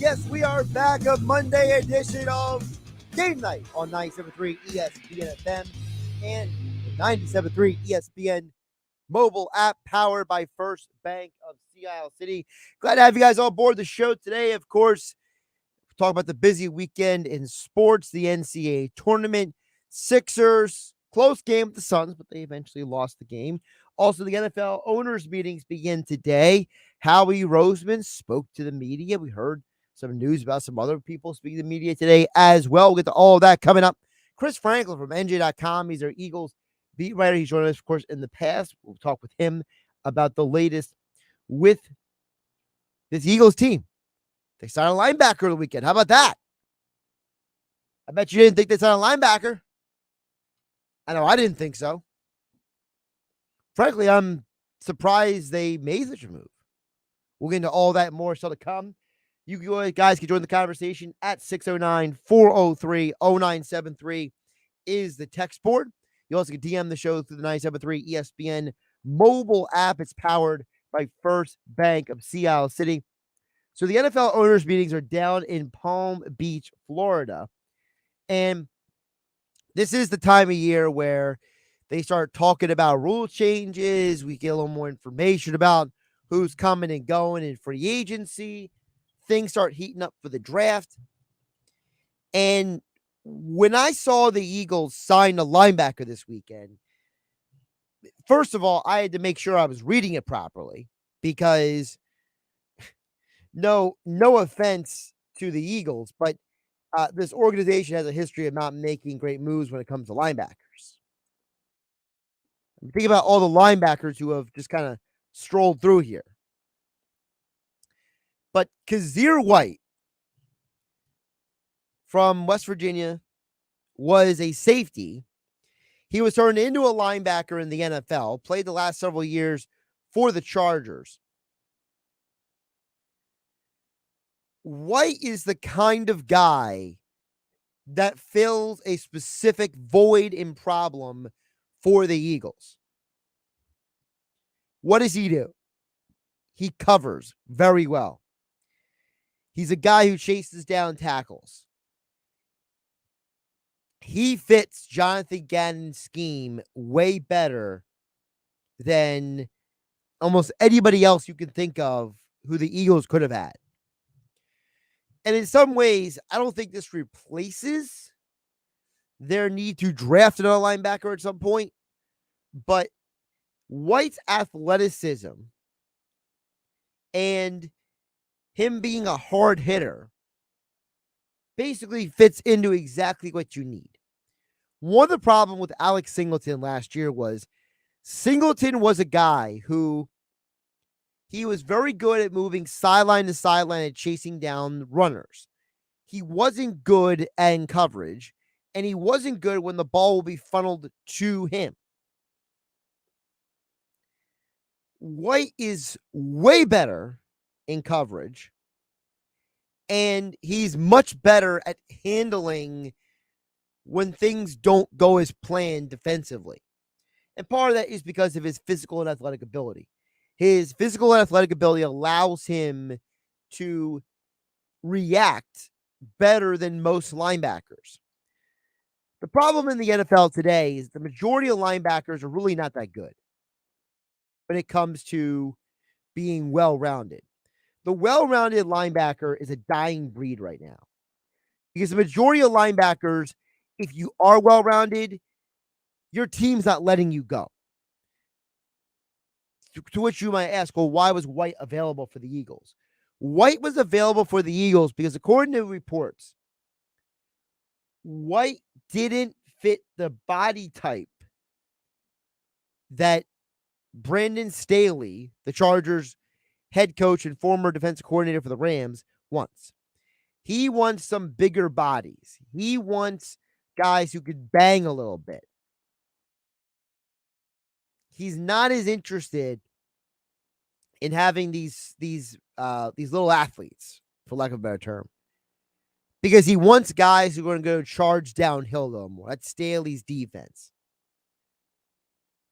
Yes, we are back. A Monday edition of Game Night on 97.3 ESPN FM and the 97.3 ESPN mobile app powered by First Bank of Sea Isle City. Glad to have you guys on board the show today. Of course, talk about the busy weekend in sports, the NCAA tournament, Sixers, close game with the Suns, but they eventually lost the game. Also, the NFL owners' meetings begin today. Howie Roseman spoke to the media. We heard some news about some other people speaking to the media today as well. We'll get to all of that coming up. Chris Franklin from NJ.com. He's our Eagles beat writer. He's joined us, of course, in the past. We'll talk with him about the latest with this Eagles team. They signed a linebacker the weekend. How about that? I bet you didn't think they signed a linebacker. I know I didn't think so. Frankly, I'm surprised they made such a move. We'll get into all that and more still to come. You guys can join the conversation at 609-403-0973 is the text board. You also can DM the show through the 97.3 ESPN mobile app. It's powered by First Bank of Sea Isle City. So the NFL owners' meetings are down in Palm Beach, Florida. And this is the time of year where they start talking about rule changes. We get a little more information about who's coming and going in free agency. Things start heating up for the draft. And when I saw the Eagles sign a linebacker this weekend, first of all, I had to make sure I was reading it properly because no offense to the Eagles, but this organization has a history of not making great moves when it comes to linebackers. Think about all the linebackers who have just kind of strolled through here. But Kazir White from West Virginia was a safety. He was turned into a linebacker in the NFL, played the last several years for the Chargers. White is the kind of guy that fills a specific void and problem for the Eagles. What does he do? He covers very well. He's a guy who chases down tackles. He fits Jonathan Gannon's scheme way better than almost anybody else you can think of who the Eagles could have had. And in some ways, I don't think this replaces their need to draft another linebacker at some point. But White's athleticism and him being a hard hitter basically fits into exactly what you need. One of the problems with Alex Singleton last year was Singleton was a guy who he was very good at moving sideline to sideline and chasing down runners. He wasn't good in coverage, and he wasn't good when the ball will be funneled to him. White is way better in coverage, and he's much better at handling when things don't go as planned defensively. And part of that is because of his physical and athletic ability. His physical and athletic ability allows him to react better than most linebackers. The problem in the NFL today is the majority of linebackers are really not that good when it comes to being well-rounded. The well-rounded linebacker is a dying breed right now because the majority of linebackers, if you are well-rounded, your team's not letting you go. To which you might ask, well, why was White available for the Eagles? White was available for the Eagles because according to reports, White didn't fit the body type that Brandon Staley, the Chargers head coach and former defensive coordinator for the Rams, wants. He wants some bigger bodies. He wants guys who could bang a little bit. He's not as interested in having these little athletes, for lack of a better term, because he wants guys who are going to go charge downhill a little more. That's Staley's defense.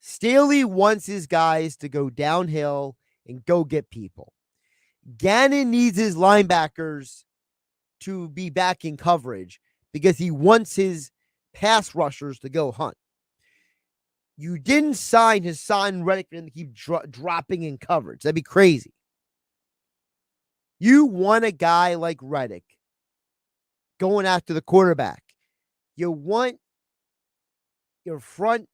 Staley wants his guys to go downhill and go get people. Gannon needs his linebackers to be back in coverage because he wants his pass rushers to go hunt. You didn't sign Hassan Reddick for him to keep dropping in coverage. That'd be crazy. You want a guy like Reddick going after the quarterback. You want your front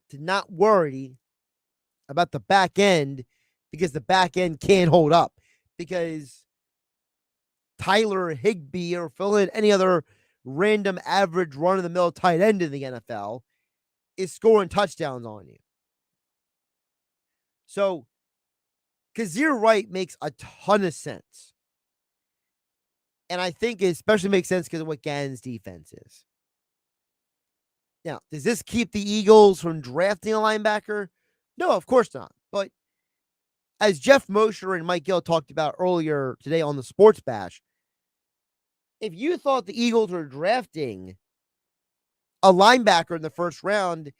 to not worry about the back end because the back end can't hold up. Because Tyler Higbee or fill in any other random average run-of-the-mill tight end in the NFL is scoring touchdowns on you. So, Kazir Wright makes a ton of sense. And I think it especially makes sense because of what Gannon's defense is. Now, does this keep the Eagles from drafting a linebacker? No, of course not. But as Jeff Mosher and Mike Gill talked about earlier today on the Sports Bash, if you thought the Eagles were drafting a linebacker in the first round,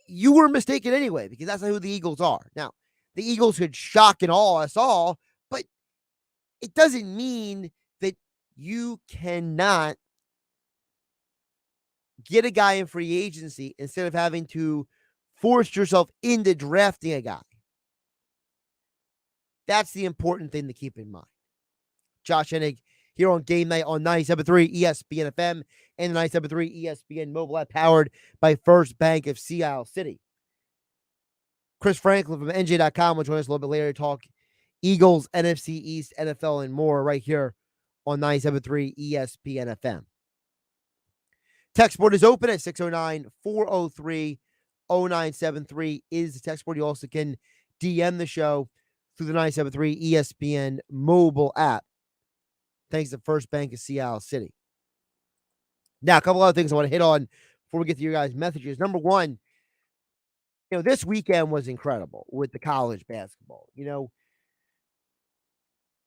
you were mistaken anyway, because that's not who the Eagles are. Now, the Eagles could shock and awe us all, but it doesn't mean that you cannot get a guy in free agency instead of having to force yourself into drafting a guy. That's the important thing to keep in mind. Josh Hennig here on Game Night on 97.3 ESPN FM and the 97.3 ESPN mobile app powered by First Bank of Sea Isle City. Chris Franklin from NJ.com will join us a little bit later to talk Eagles, NFC East, NFL, and more right here on 97.3 ESPN FM. Text board is open at 609-403-0973 is the text board. You also can DM the show through the 97.3 ESPN mobile app. Thanks to First Bank of Sea Isle City. Now, a couple other things I want to hit on before we get to your guys' messages. Number one, this weekend was incredible with the college basketball.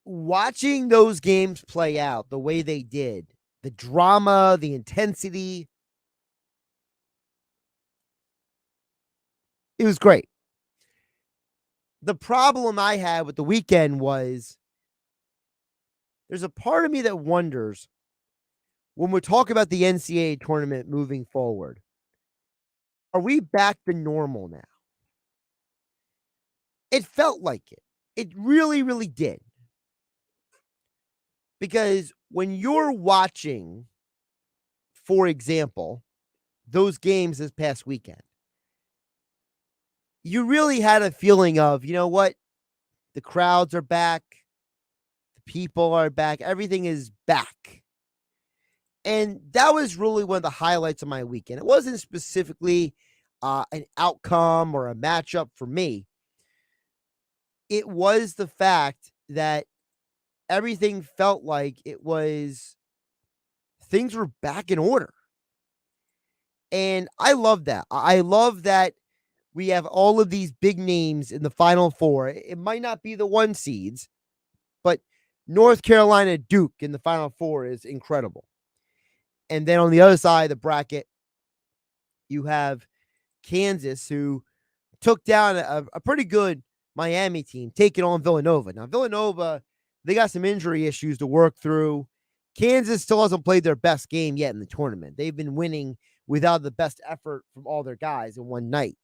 Watching those games play out the way they did, the drama, the intensity, it was great. The problem I had with the weekend was there's a part of me that wonders when we talk about the NCAA tournament moving forward, are we back to normal now? It felt like it. It really, really did. Because when you're watching, for example, those games this past weekend, you really had a feeling of, you know what? The crowds are back. The people are back. Everything is back. And that was really one of the highlights of my weekend. It wasn't specifically an outcome or a matchup for me. It was the fact that everything felt like things were back in order. And I love that. I love that we have all of these big names in the Final Four. It might not be the 1 seeds, but North Carolina Duke in the Final Four is incredible. And then on the other side of the bracket, you have Kansas, who took down a pretty good Miami team, taking on Villanova. Now, Villanova, they got some injury issues to work through. Kansas still hasn't played their best game yet in the tournament. They've been winning without the best effort from all their guys in one night.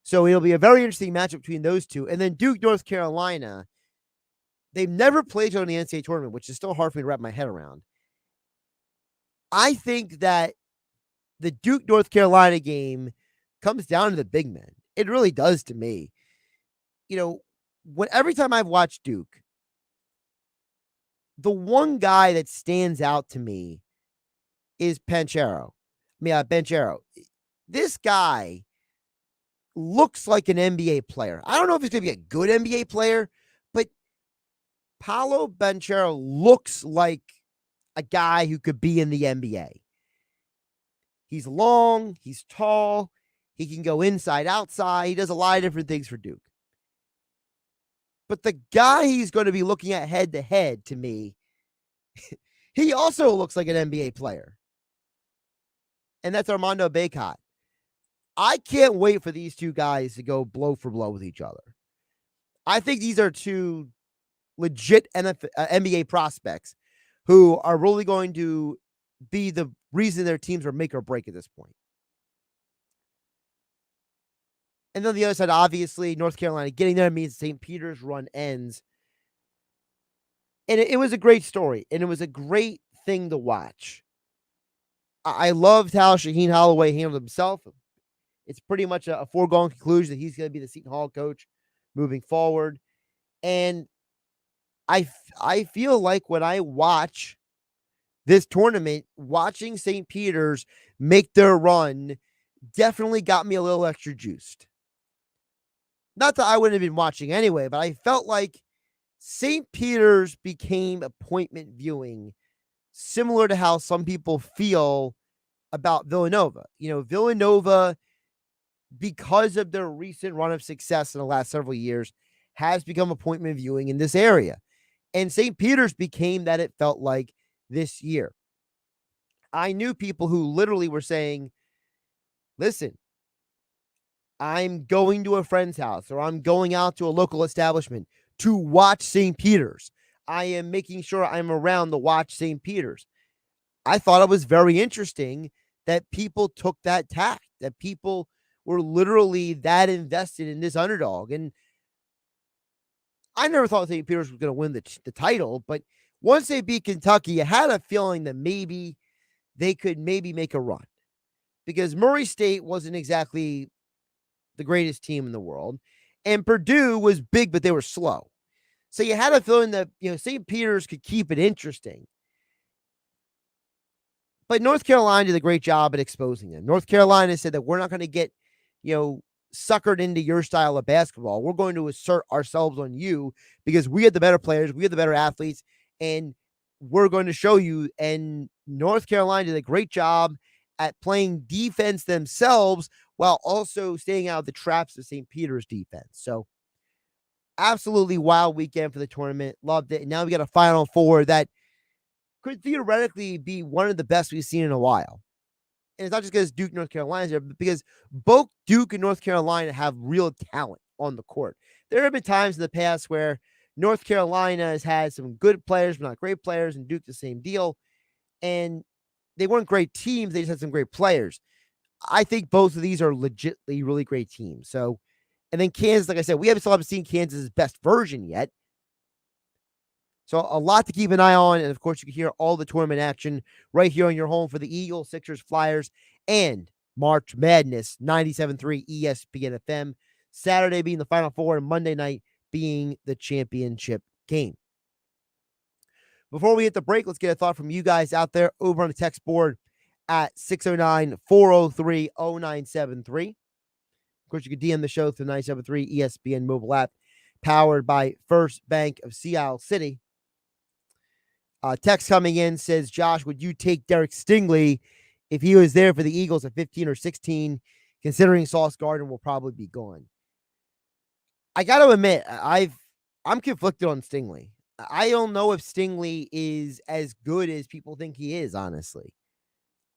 So it'll be a very interesting matchup between those two. And then Duke, North Carolina, they've never played each other in the NCAA tournament, which is still hard for me to wrap my head around. I think that the Duke, North Carolina game comes down to the big men. It really does to me. Every time I've watched Duke, the one guy that stands out to me is Banchero. This guy looks like an NBA player. I don't know if he's going to be a good NBA player, but Paolo Banchero looks like a guy who could be in the NBA. He's long, he's tall, he can go inside, outside. He does a lot of different things for Duke. But the guy he's going to be looking at head to head, to me, he also looks like an NBA player. And that's Armando Bacot. I can't wait for these two guys to go blow for blow with each other. I think these are two legit NBA prospects who are really going to be the reason their teams are make or break at this point. And then the other side, obviously, North Carolina getting there means St. Peter's run ends. And it was a great story, and it was a great thing to watch. I loved how Shaheen Holloway handled himself. It's pretty much a foregone conclusion that he's going to be the Seton Hall coach moving forward. And I feel like when I watch this tournament, watching St. Peter's make their run definitely got me a little extra juiced. Not that I wouldn't have been watching anyway, but I felt like St. Peter's became appointment viewing, similar to how some people feel about Villanova. Villanova, because of their recent run of success in the last several years, has become appointment viewing in this area. And St. Peter's became that, it felt like, this year. I knew people who literally were saying, listen, I'm going to a friend's house or I'm going out to a local establishment to watch St. Peter's. I am making sure I'm around to watch St. Peter's. I thought it was very interesting that people took that tack, that people were literally that invested in this underdog. And I never thought St. Peter's was going to win the title, but once they beat Kentucky, I had a feeling that maybe they could maybe make a run, because Murray State wasn't exactly the greatest team in the world, and Purdue was big, but they were slow. So you had a feeling that, St. Peter's could keep it interesting. But North Carolina did a great job at exposing them. North Carolina said that we're not going to get, suckered into your style of basketball. We're going to assert ourselves on you because we have the better players, we have the better athletes, and we're going to show you. And North Carolina did a great job at playing defense themselves while also staying out of the traps of St. Peter's defense. So absolutely wild weekend for the tournament. Loved it. And now we got a Final Four that could theoretically be one of the best we've seen in a while. And it's not just because Duke, North Carolina is there, but because both Duke and North Carolina have real talent on the court. There have been times in the past where North Carolina has had some good players, but not great players, and Duke the same deal. And they weren't great teams. They just had some great players. I think both of these are legitimately really great teams. So, and then Kansas, like I said, we haven't seen Kansas' best version yet. So a lot to keep an eye on. And of course, you can hear all the tournament action right here on your home for the Eagles, Sixers, Flyers, and March Madness, 97.3 ESPN FM. Saturday being the Final Four and Monday night being the championship game. Before we hit the break, let's get a thought from you guys out there over on the text board at 609-403-0973. Of course, you can DM the show through 97.3 ESPN mobile app, powered by First Bank of Sea Isle City. Text coming in says, Josh, would you take Derek Stingley if he was there for the Eagles at 15 or 16, considering Sauce Gardner will probably be gone? I got to admit, I'm conflicted on Stingley. I don't know if Stingley is as good as people think he is, honestly.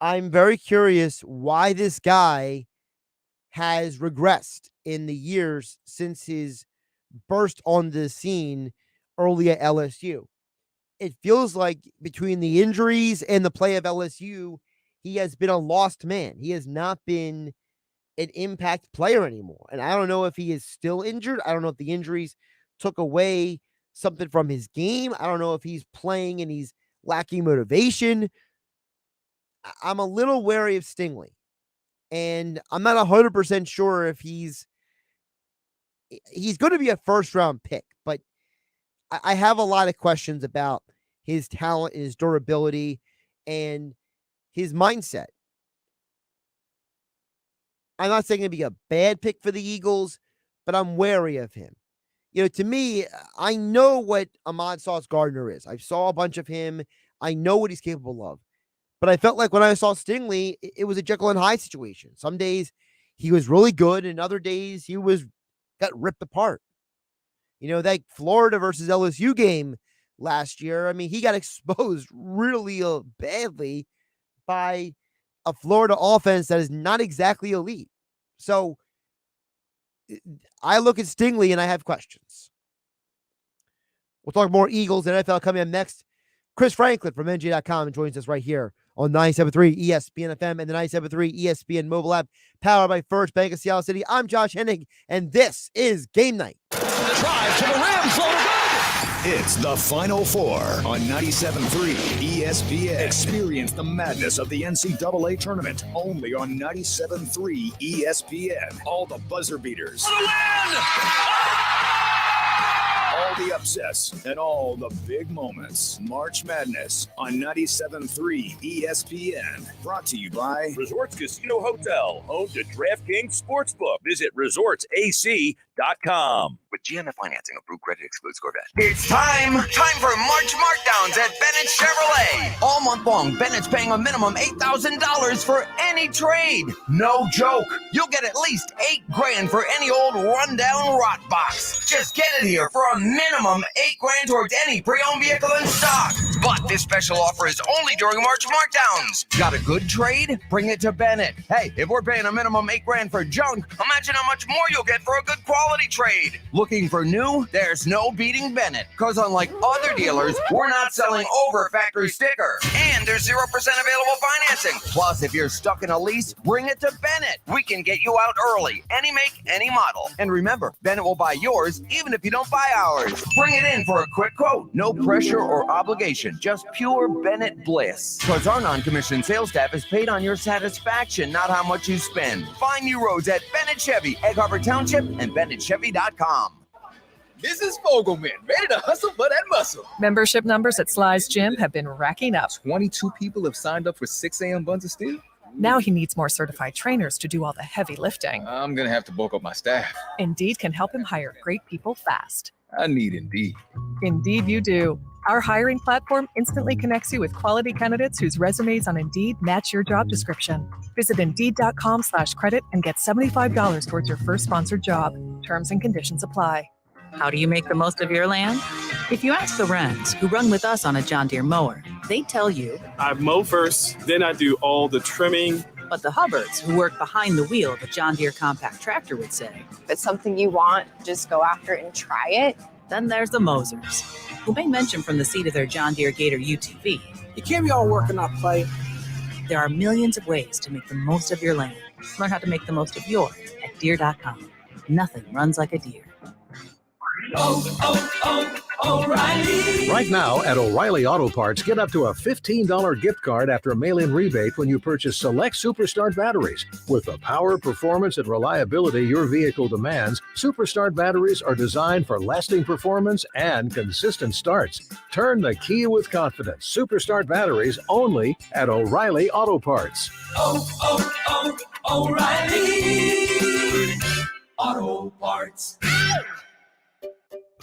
I'm very curious why this guy has regressed in the years since his burst on the scene early at LSU. It feels like between the injuries and the play of LSU, he has been a lost man. He has not been an impact player anymore. And I don't know if he is still injured. I don't know if the injuries took away something from his game. I don't know if he's playing and he's lacking motivation. I'm a little wary of Stingley. And I'm not 100% sure if he's going to be a first-round pick. But I have a lot of questions about his talent and his durability and his mindset. I'm not saying it'd be a bad pick for the Eagles, but I'm wary of him. To me, I know what Ahmad Sauce Gardner is. I saw a bunch of him. I know what he's capable of. But I felt like when I saw Stingley, it was a Jekyll and Hyde situation. Some days he was really good, and other days he got ripped apart. That Florida versus LSU game last year, I mean, he got exposed really badly by a Florida offense that is not exactly elite. So I look at Stingley and I have questions. We'll talk more Eagles and NFL coming up next. Chris Franklin from NJ.com joins us right here on 97.3 ESPN FM and the 97.3 ESPN mobile app, powered by First Bank of Seattle City. I'm Josh Hennig, and this is Game Night. Drive to the rim, so good. It's the Final Four on 97.3 ESPN. Experience the madness of the NCAA tournament only on 97.3 ESPN. All the buzzer beaters. For the win! All the upsets and all the big moments. March Madness on 97.3 ESPN. Brought to you by Resorts Casino Hotel, home to DraftKings Sportsbook. Visit resortsac.com. With GMF financing, approved credit excludes Corvette. It's time for March markdowns at Bennett Chevrolet. All month long, Bennett's paying a minimum $8,000 for any trade. No joke. You'll get at least $8,000 for any old rundown rot box. Just get it here for a minimum $8,000 towards any pre-owned vehicle in stock. But this special offer is only during March markdowns. Got a good trade? Bring it to Bennett. Hey, if we're paying a minimum $8,000 for junk, imagine how much more you'll get for a good quality trade. Looking for new? There's no beating Bennett. Because unlike other dealers, we're not selling over factory sticker. And there's 0% available financing. Plus, if you're stuck in a lease, bring it to Bennett. We can get you out early. Any make, any model. And remember, Bennett will buy yours even if you don't buy ours. Bring it in for a quick quote. No pressure or obligation. Just pure Bennett bliss. Because our non-commissioned sales staff is paid on your satisfaction, not how much you spend. Find new roads at Bennett Chevy, Egg Harbor Township, and BennettChevy.com. Mrs. Fogelman, ready to hustle for that muscle. Membership numbers at Sly's Gym have been racking up. 22 people have signed up for 6 a.m. buns of steel. Now he needs more certified trainers to do all the heavy lifting. I'm going to have to bulk up my staff. Indeed can help him hire great people fast. I need Indeed. Indeed you do. Our hiring platform instantly connects you with quality candidates whose resumes on Indeed match your job description. Visit Indeed.com/credit and get $75 towards your first sponsored job. Terms and conditions apply. How do you make the most of your land? If you ask the Wrens, who run with us on a John Deere mower, they tell you, I mow first, then I do all the trimming. But the Hubbards, who work behind the wheel of a John Deere compact tractor, would say, if it's something you want, just go after it and try it. Then there's the Mosers, who may mention from the seat of their John Deere Gator UTV. You can't be all work and not play. There are millions of ways to make the most of your land. Learn how to make the most of yours at Deere.com. Nothing runs like a Deere. O'Reilly. Right now at O'Reilly Auto Parts, get up to a $15 gift card after a mail-in rebate when you purchase select Superstart batteries. With the power, performance, and reliability your vehicle demands, Superstart batteries are designed for lasting performance and consistent starts. Turn the key with confidence. Superstart batteries only at O'Reilly Auto Parts. O'Reilly Auto Parts.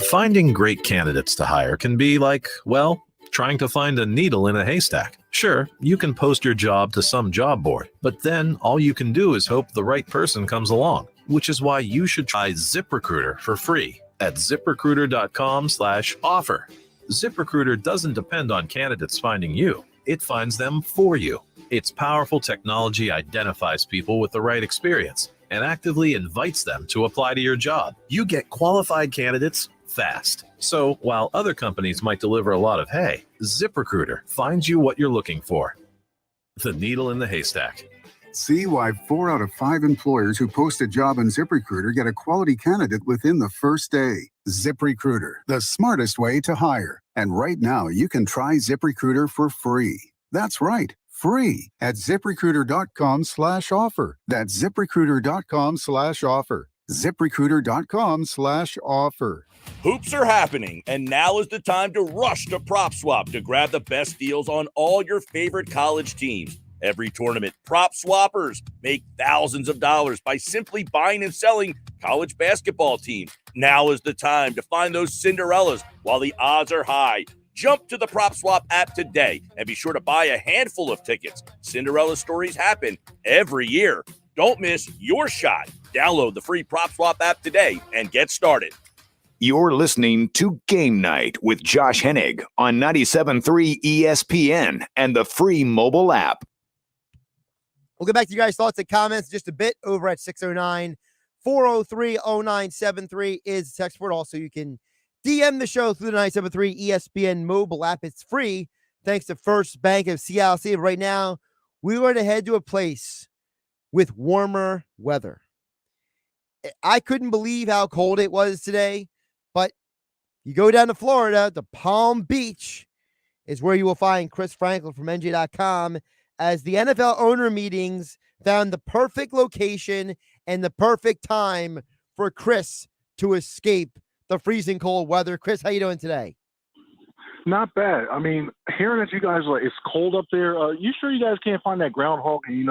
Finding great candidates to hire can be like, well, trying to find a needle in a haystack. Sure, you can post your job to some job board, but then all you can do is hope the right person comes along, which is why you should try ZipRecruiter for free at ZipRecruiter.com/offer. ZipRecruiter doesn't depend on candidates finding you. It finds them for you. Its powerful technology identifies people with the right experience and actively invites them to apply to your job. You get qualified candidates fast. So while other companies might deliver a lot of hay, ZipRecruiter finds you what you're looking for. The needle in the haystack. See why 4 out of 5 employers who post a job on ZipRecruiter get a quality candidate within the first day. ZipRecruiter, the smartest way to hire. And right now, you can try ZipRecruiter for free. That's right, free at ZipRecruiter.com/offer. That's ZipRecruiter.com/offer. ZipRecruiter.com/offer. Hoops are happening, and now is the time to rush to PropSwap to grab the best deals on all your favorite college teams. Every tournament, prop swappers make thousands of dollars by simply buying and selling college basketball teams. Now is the time to find those Cinderellas while the odds are high. Jump to the PropSwap app today and be sure to buy a handful of tickets. Cinderella stories happen every year. Don't miss your shot. Download the free PropSwap app today and get started. You're listening to Game Night with Josh Hennig on 97.3 ESPN and the free mobile app. We'll get back to you guys' thoughts and comments in just a bit over at 609-403-0973 is the text word. Also, you can DM the show through the 97.3 ESPN mobile app. It's free. thanks to First Bank of Seattle City. Right now, we want to head to a place with warmer weather. I couldn't believe how cold it was today, but you go down to Florida, to Palm Beach is where you will find Chris Franklin from NJ.com, as the NFL owner meetings found the perfect location and the perfect time for Chris to escape the freezing cold weather. Chris, how you doing today? Not bad. I mean, hearing that you guys like it's cold up there, you sure you guys can't find that groundhog and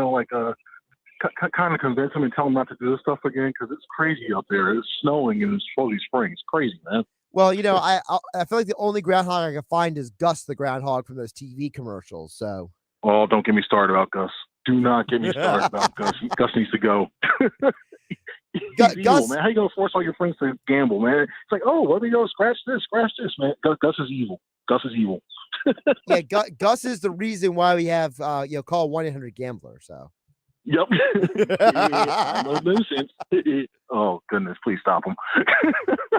kind of convince him and tell him not to do this stuff again, because it's crazy up there. It's snowing and it's supposed to be spring. It's crazy, man. Well, I feel like the only groundhog I can find is Gus the groundhog from those TV commercials. So, oh, don't get me started about Gus. Do not get me started about Gus. Gus needs to go. He's evil, man. How you gonna force all your friends to gamble, man? It's like, oh, well, scratch this, man. Gus is evil. Gus is evil. Yeah, Gus is the reason why we have call 1-800-GAMBLER. So. Yep. No nuisance. Oh goodness, please stop him.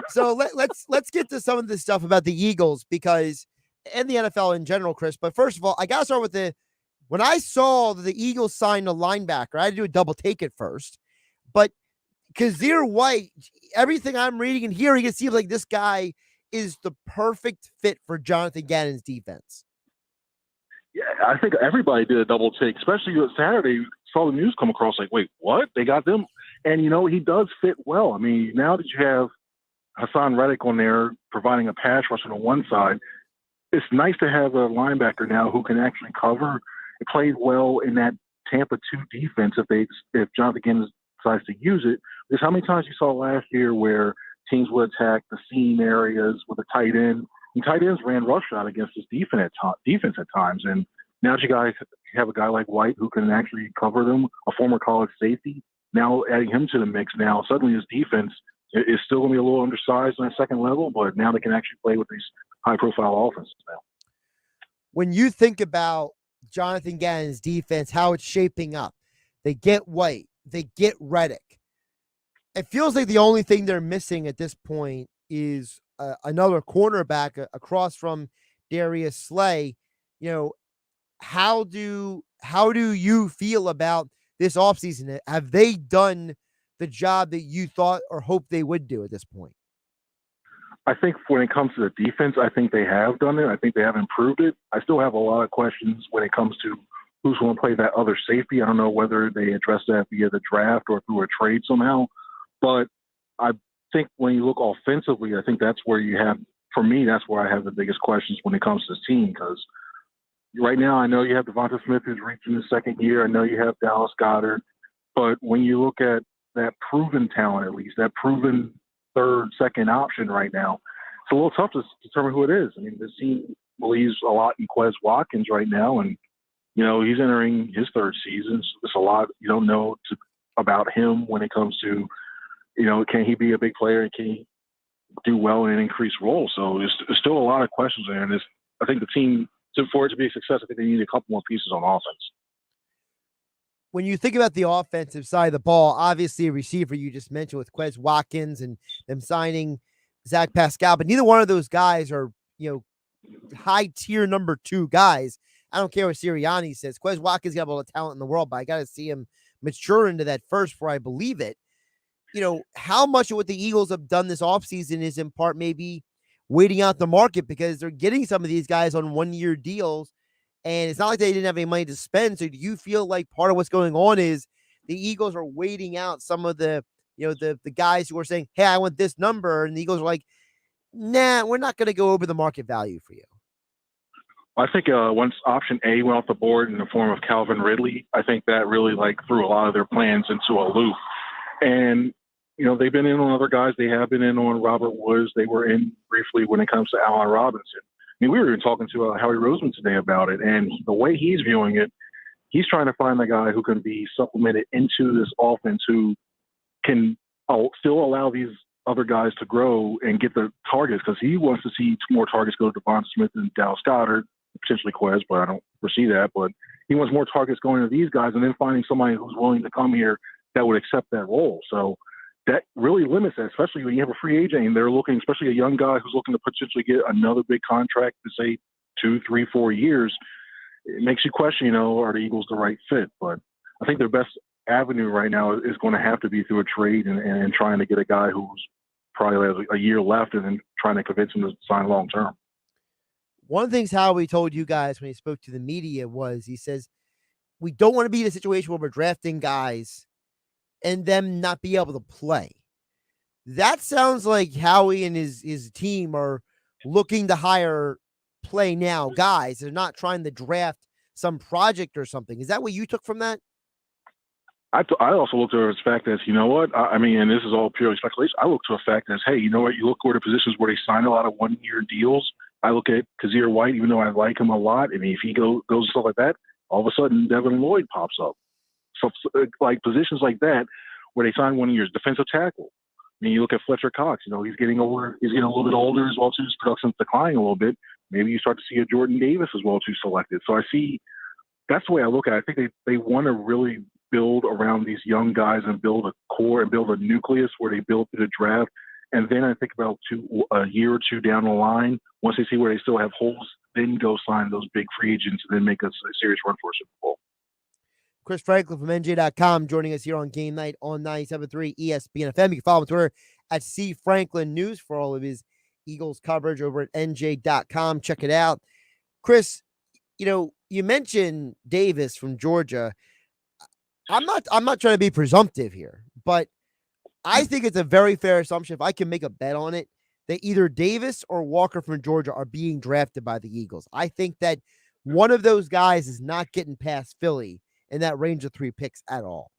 So let's get to some of the stuff about the Eagles, because and the NFL in general, Chris. But first of all, I gotta start with when I saw that the Eagles signed a linebacker, I had to do a double take at first. But Kazir White, everything I'm reading and hearing, it seems like this guy is the perfect fit for Jonathan Gannon's defense. Yeah, I think everybody did a double take, especially Saturday. Saw the news come across like, wait, what? They got them? And, he does fit well. I mean, now that you have Hassan Reddick on there providing a pass rush on one side, it's nice to have a linebacker now who can actually cover. It played well in that Tampa 2 defense if Jonathan Gannon decides to use it. Because how many times you saw last year where teams would attack the seam areas with a tight end, and tight ends ran roughshod against this defense at times. And now that you guys have a guy like White who can actually cover them, a former college safety, now adding him to the mix, now suddenly his defense is still going to be a little undersized on that second level, but now they can actually play with these high-profile offenses now. When you think about Jonathan Gannon's defense, how it's shaping up, they get White, they get Reddick. It feels like the only thing they're missing at this point is another cornerback across from Darius Slay. How do you feel about this offseason? Have they done the job that you thought or hoped they would do at this point? I think when it comes to the defense, I think they have done it. I think they have improved it. I still have a lot of questions when it comes to who's going to play that other safety. I don't know whether they address that via the draft or through a trade somehow. But I think when you look offensively, I think that's where for me, that's where I have the biggest questions when it comes to this team, because right now, I know you have Devonta Smith who's reaching his second year. I know you have Dallas Goedert. But when you look at that proven talent, at least, that proven second option right now, it's a little tough to determine who it is. I mean, this team believes a lot in Quez Watkins right now, and, he's entering his third season. So there's a lot you don't know about him when it comes to, can he be a big player and can he do well in an increased role? So there's still a lot of questions there. And I think the team, for it to be a success, I think they need a couple more pieces on offense. When you think about the offensive side of the ball, obviously a receiver you just mentioned with Quez Watkins and them signing Zach Pascal, but neither one of those guys are, high tier number 2 guys. I don't care what Sirianni says. Quez Watkins got all the talent in the world, but I got to see him mature into that first before I believe it. How much of what the Eagles have done this offseason is in part maybe waiting out the market, because they're getting some of these guys on 1-year deals, and it's not like they didn't have any money to spend. So do you feel like part of what's going on is the Eagles are waiting out some of the guys who are saying, hey, I want this number, and the Eagles are like, nah, we're not going to go over the market value for you? I think once option A went off the board in the form of Calvin Ridley, I think that really threw a lot of their plans into a loop. And they've been in on other guys. They have been in on Robert Woods. They were in briefly when it comes to Allen Robinson. I mean, we were even talking to Howie Roseman today about it, and the way he's viewing it, he's trying to find a guy who can be supplemented into this offense, who can still allow these other guys to grow and get the targets, because he wants to see more targets go to Devonta Smith and Dallas Goedert, potentially Quez, but I don't foresee that. But he wants more targets going to these guys, and then finding somebody who's willing to come here that would accept that role. So that really limits that, especially when you have a free agent and they're looking, especially a young guy who's looking to potentially get another big contract to say 2, 3, 4 years, it makes you question, are the Eagles the right fit? But I think their best avenue right now is going to have to be through a trade and trying to get a guy who's probably has a year left and then trying to convince him to sign long term. One of the things Howie told you guys when he spoke to the media was he says, we don't want to be in a situation where we're drafting guys and them not be able to play. That sounds like Howie and his team are looking to hire play now guys. They're not trying to draft some project or something. Is that what you took from that? I also look to the fact that, you know what, I mean, and this is all purely speculation. I look to the fact that, hey, you know what, you look for the positions where they sign a lot of one-year deals. I look at Kazir White, even though I like him a lot. I mean, if he goes and stuff like that, all of a sudden Devin Lloyd pops up. So, like, positions like that where they sign 1 year's defensive tackle. I mean, you look at Fletcher Cox, he's getting a little bit older as well, too. His production's declining a little bit. Maybe you start to see a Jordan Davis as well, too, selected. So I see that's the way I look at it. I think they want to really build around these young guys and build a core and build a nucleus where they build through the draft. And then I think about a year or two down the line, once they see where they still have holes, then go sign those big free agents and then make a serious run for a Super Bowl. Chris Franklin from NJ.com joining us here on Game Night on 97.3 ESPN FM. You can follow him on Twitter at C Franklin News for all of his Eagles coverage over at NJ.com. Check it out. Chris, you mentioned Davis from Georgia. I'm not trying to be presumptive here, but I think it's a very fair assumption, if I can make a bet on it, that either Davis or Walker from Georgia are being drafted by the Eagles. I think that one of those guys is not getting past Philly in that range of 3 picks at all.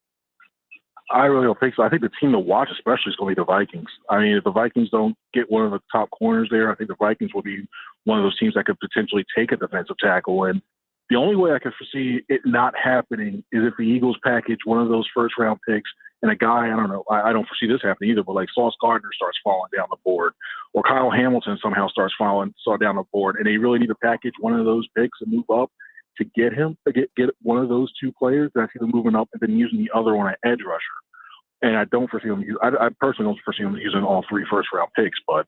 I really don't think so. I think the team to watch especially is going to be the Vikings. I mean, if the Vikings don't get one of the top corners there, I think the Vikings will be one of those teams that could potentially take a defensive tackle. And the only way I could foresee it not happening is if the Eagles package one of those first-round picks and a guy, I don't know, I don't foresee this happening either, but like Sauce Gardner starts falling down the board, or Kyle Hamilton somehow starts falling down the board, and they really need to package one of those picks and move up to get him, to get one of those two players that's either moving up and then using the other one an edge rusher. And I don't foresee them. I personally don't foresee them using all 3 first-round picks, but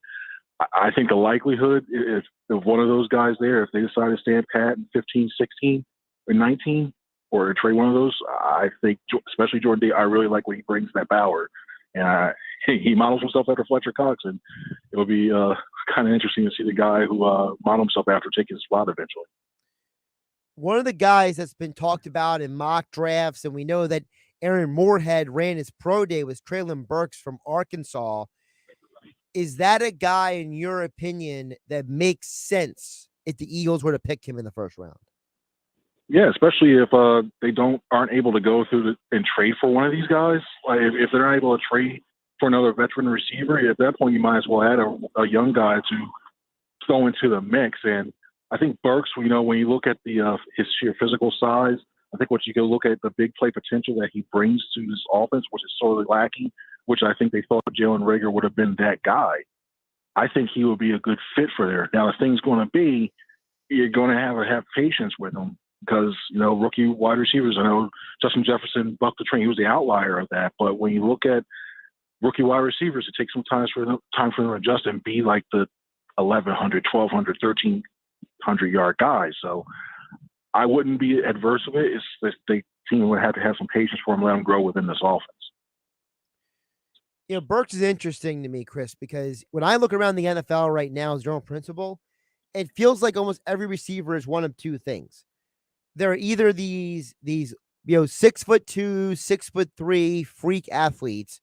I think the likelihood is if one of those guys there, if they decide to stand pat in 15, 16, or 19, or trade one of those, I think, especially Jordan Day, I really like what he brings to that power. And he models himself after Fletcher Cox, and it would be kind of interesting to see the guy who modeled himself after taking his spot eventually. One of the guys that's been talked about in mock drafts, and we know that Aaron Moorhead ran his pro day, was Treylon Burks from Arkansas. Is that a guy, in your opinion, that makes sense if the Eagles were to pick him in the first round? Yeah, especially if they aren't able to go through and trade for one of these guys. Like if they're not able to trade for another veteran receiver, at that point you might as well add a young guy to throw into the mix. And I think Burks, when you look at his sheer physical size, I think what you can look at the big play potential that he brings to this offense, which is sorely lacking, which I think they thought Jalen Reagor would have been that guy. I think he would be a good fit for there. Now, the thing's going to be, you're going to have patience with him because, rookie wide receivers, I know Justin Jefferson bucked the train. He was the outlier of that. But when you look at rookie wide receivers, it takes some time for them to adjust and be like the 1,100, 1,200, 1,300-yard guys. So I wouldn't be adverse of it. It's the team would have to have some patience for him, let him grow within this offense. Burks is interesting to me, Chris, because when I look around the NFL right now as general principle, it feels like almost every receiver is one of two things. There are either these 6'2", 6'3" freak athletes,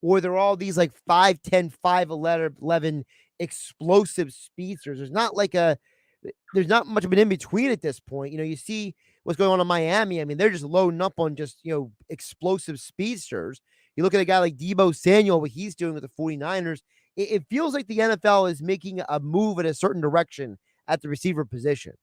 or they're all these like 5'10", 5'11" explosive speedsters. There's not much of an in-between at this point. You see what's going on in Miami. I mean, they're just loading up on just, explosive speedsters. You look at a guy like Deebo Samuel, what he's doing with the 49ers. It feels like the NFL is making a move in a certain direction at the receiver position.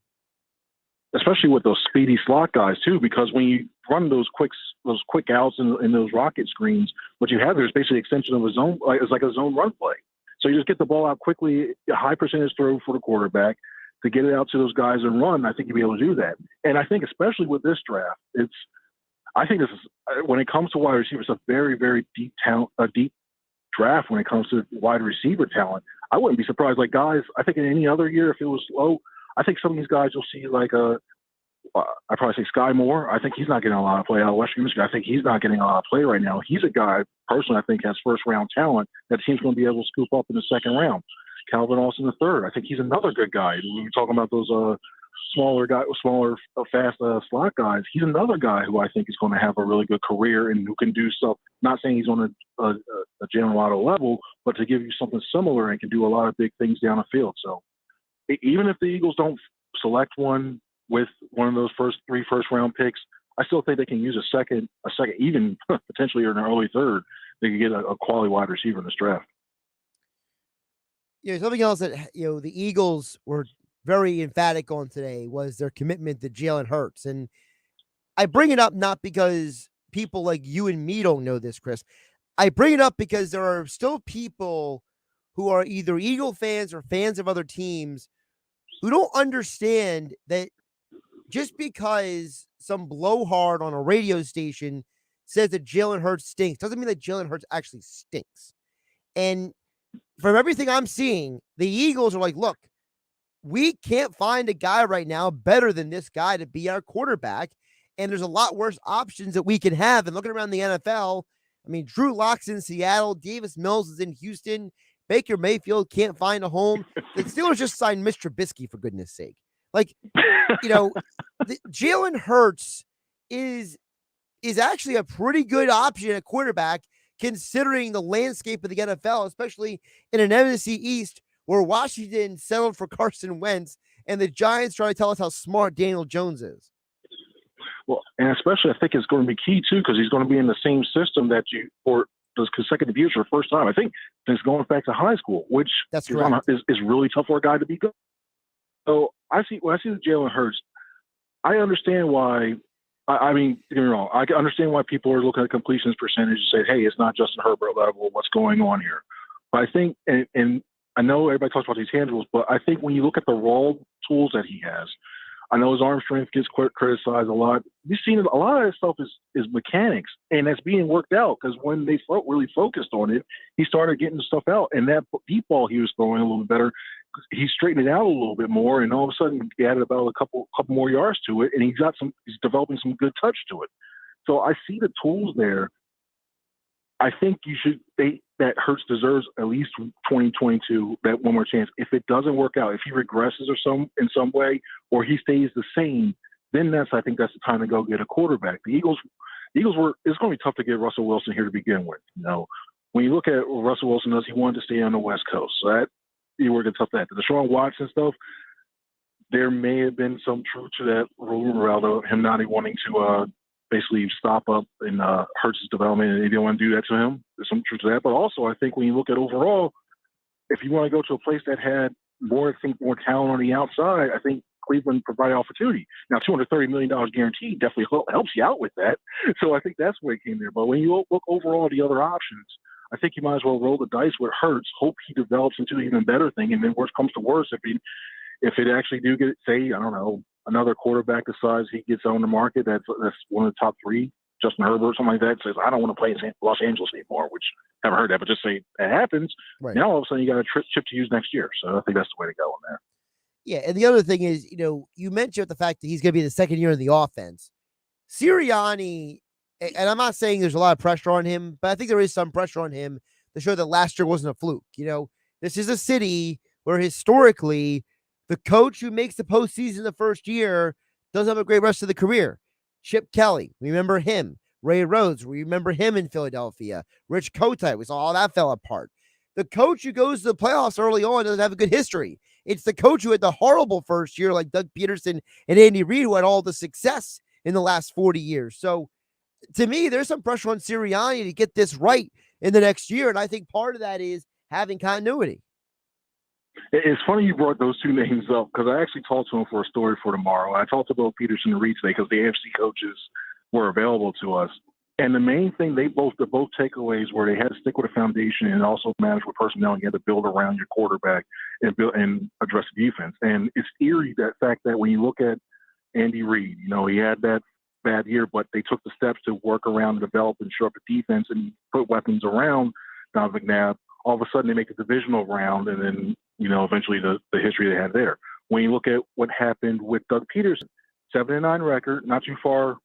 Especially with those speedy slot guys too, because when you run those quick outs and those rocket screens, what you have there is basically an extension of a zone. It's like a zone run play. So you just get the ball out quickly, a high percentage throw for the quarterback to get it out to those guys and run. I think you'll be able to do that. And I think especially with this draft, I think this is, when it comes to wide receivers, a very, very deep talent, a deep draft when it comes to wide receiver talent. I wouldn't be surprised. Like guys, I think in any other year, if it was slow, I think some of these guys you'll see like I probably say Sky Moore. I think he's not getting a lot of play out of Western Michigan. I think he's not getting a lot of play right now. He's a guy, personally, I think has first-round talent that the team's going to be able to scoop up in the second round. Calvin Austin III. I think he's another good guy. We were talking about those smaller, fast slot guys. He's another guy who I think is going to have a really good career and who can do stuff. Not saying he's on a Jalen Waddle level, but to give you something similar and can do a lot of big things down the field. So even if the Eagles don't select one with one of those three first-round picks, I still think they can use a second, even potentially in an early third. They can get a quality wide receiver in this draft. Something else that the Eagles were very emphatic on today was their commitment to Jalen Hurts, and I bring it up not because people like you and me don't know this, Chris. I bring it up because there are still people who are either Eagle fans or fans of other teams who don't understand that just because some blowhard on a radio station says that Jalen Hurts stinks doesn't mean that Jalen Hurts actually stinks. And from everything I'm seeing, the Eagles are like, look, we can't find a guy right now better than this guy to be our quarterback. And there's a lot worse options that we can have. And looking around the NFL, I mean, Drew Lock's in Seattle, Davis Mills is in Houston, Baker Mayfield can't find a home. The Steelers just signed Mr. Trubisky, for goodness sake. Like, Jalen Hurts is actually a pretty good option at quarterback considering the landscape of the NFL, especially in an NFC East where Washington settled for Carson Wentz and the Giants try to tell us how smart Daniel Jones is. Well, and especially I think it's going to be key, too, because he's going to be in the same system that for those consecutive years for the first time. I think since going back to high school, which is really tough for a guy to be good. So when I see the Jalen Hurts, I understand why. I mean, don't get me wrong. I can understand why people are looking at completions percentage and say, "Hey, it's not Justin Herbert level. What's going on here?" But I think, and I know everybody talks about these handles, but I think when you look at the raw tools that he has, I know his arm strength gets criticized a lot. You've seen a lot of that stuff is mechanics, and that's being worked out because when they really focused on it, he started getting the stuff out, and that deep ball he was throwing a little bit better. He straightened it out a little bit more, and all of a sudden he added about a couple more yards to it, and he's developing some good touch to it. So I see the tools there. I think that Hurts deserves at least 2022, that one more chance. If it doesn't work out, if he regresses in some way, or he stays the same, then I think that's the time to go get a quarterback. The Eagles it's going to be tough to get Russell Wilson here to begin with. When you look at what Russell Wilson does, he wanted to stay on the West Coast. So that you were tough that. The Deshaun Watson stuff, there may have been some truth to that rumor about him not wanting to basically stop up in Hurts' development, and they didn't want to do that to him. There's some truth to that. But also, I think when you look at overall, if you want to go to a place that had more talent on the outside, I think Cleveland provided opportunity. Now, $230 million guaranteed definitely helps you out with that. So I think that's where it came there. But when you look overall at the other options, I think you might as well roll the dice with Hurts, hope he develops into an even better thing, and then worst comes to worst, if it actually do get, say, I don't know, another quarterback decides he gets on the market that's one of the top three, Justin Herbert or something like that, says, I don't want to play in Los Angeles anymore, which I haven't heard that, but just say it happens. Right. Now all of a sudden you got a chip to use next year. So I think that's the way to go in there. Yeah, and the other thing is, you mentioned the fact that he's going to be the second year in the offense. Sirianni, and I'm not saying there's a lot of pressure on him, but I think there is some pressure on him to show that last year wasn't a fluke. This is a city where historically the coach who makes the postseason the first year doesn't have a great rest of the career. Chip Kelly, remember him. Ray Rhodes, we remember him in Philadelphia. Rich Kotite, we saw all that fell apart. The coach who goes to the playoffs early on doesn't have a good history. It's the coach who had the horrible first year, like Doug Peterson and Andy Reid, who had all the success in the last 40 years. So to me, there's some pressure on Sirianni to get this right in the next year. And I think part of that is having continuity. It's funny you brought those two names up because I actually talked to him for a story for tomorrow. I talked to both Peterson and Reid today because the AFC coaches were available to us. And the main thing the both takeaways were they had to stick with a foundation and also manage with personnel. You had to build around your quarterback and address the defense. And it's eerie that fact that when you look at Andy Reid, he had that bad year, but they took the steps to work around and develop and shore up the defense and put weapons around Don McNabb. All of a sudden they make a divisional round and then, eventually the history they had there. When you look at what happened with Doug Peterson, 7-9 record, not too far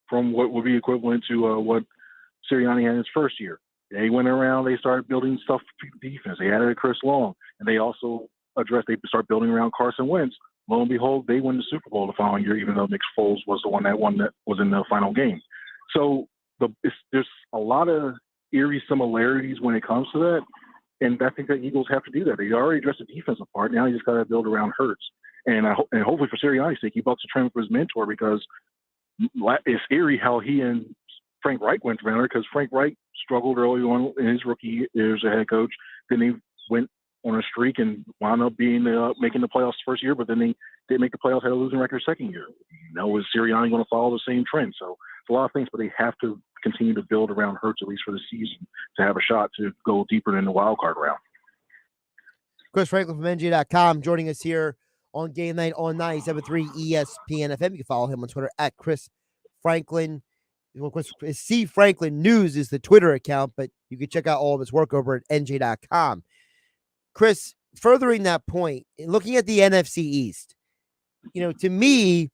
from what would be equivalent to what Sirianni had in his first year. They went around, they started building stuff for defense. They added Chris Long, and they also they start building around Carson Wentz. Lo and behold, they win the Super Bowl the following year, even though Nick Foles was the one that was in the final game. So there's a lot of eerie similarities when it comes to that, and I think the Eagles have to do that. They already addressed the defensive part. Now you just got to build around Hurts, and hopefully for Sirianni's sake, he bucks a trend for his mentor, because it's eerie how he and Frank Reich went together, because Frank Reich struggled early on in his rookie year as a head coach. Then he went on a streak and wound up being making the playoffs first year, but then they didn't make the playoffs, had a losing record second year. Is Sirianni going to follow the same trend? So it's a lot of things, but they have to continue to build around Hurts at least for the season to have a shot to go deeper in the wild card round. Chris Franklin from NJ.com joining us here on Game Night on 97.3 ESPN FM. You can follow him on Twitter at Chris Franklin. Well, C Franklin News is the Twitter account, but you can check out all of his work over at NJ.com. Chris, furthering that point, looking at the NFC East, to me,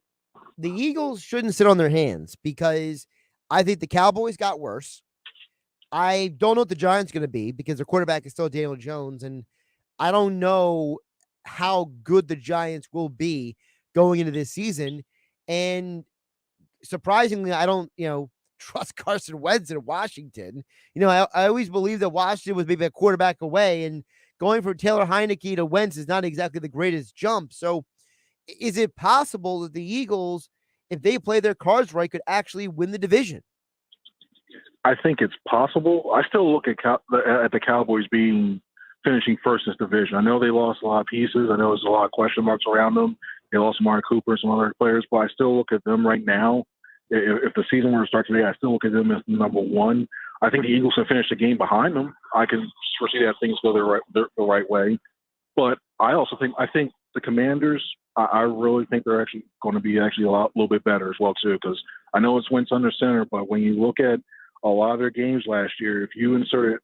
the Eagles shouldn't sit on their hands, because I think the Cowboys got worse. I don't know what the Giants are going to be, because their quarterback is still Daniel Jones, and I don't know how good the Giants will be going into this season. And surprisingly, I don't, trust Carson Wentz in Washington. I always believed that Washington was maybe a quarterback away, and going from Taylor Heineke to Wentz is not exactly the greatest jump. So is it possible that the Eagles, if they play their cards right, could actually win the division? I think it's possible. I still look at the Cowboys finishing first in this division. I know they lost a lot of pieces. I know there's a lot of question marks around them. They lost Amari Cooper and some other players, but I still look at them right now. If the season were to start today, I still look at them as number one. I think the Eagles can finish the game behind them. I can foresee that things go the right way. But I think the Commanders, I really think they're actually going to be a little bit better as well, too, because I know it's Wentz under center, but when you look at a lot of their games last year, if you inserted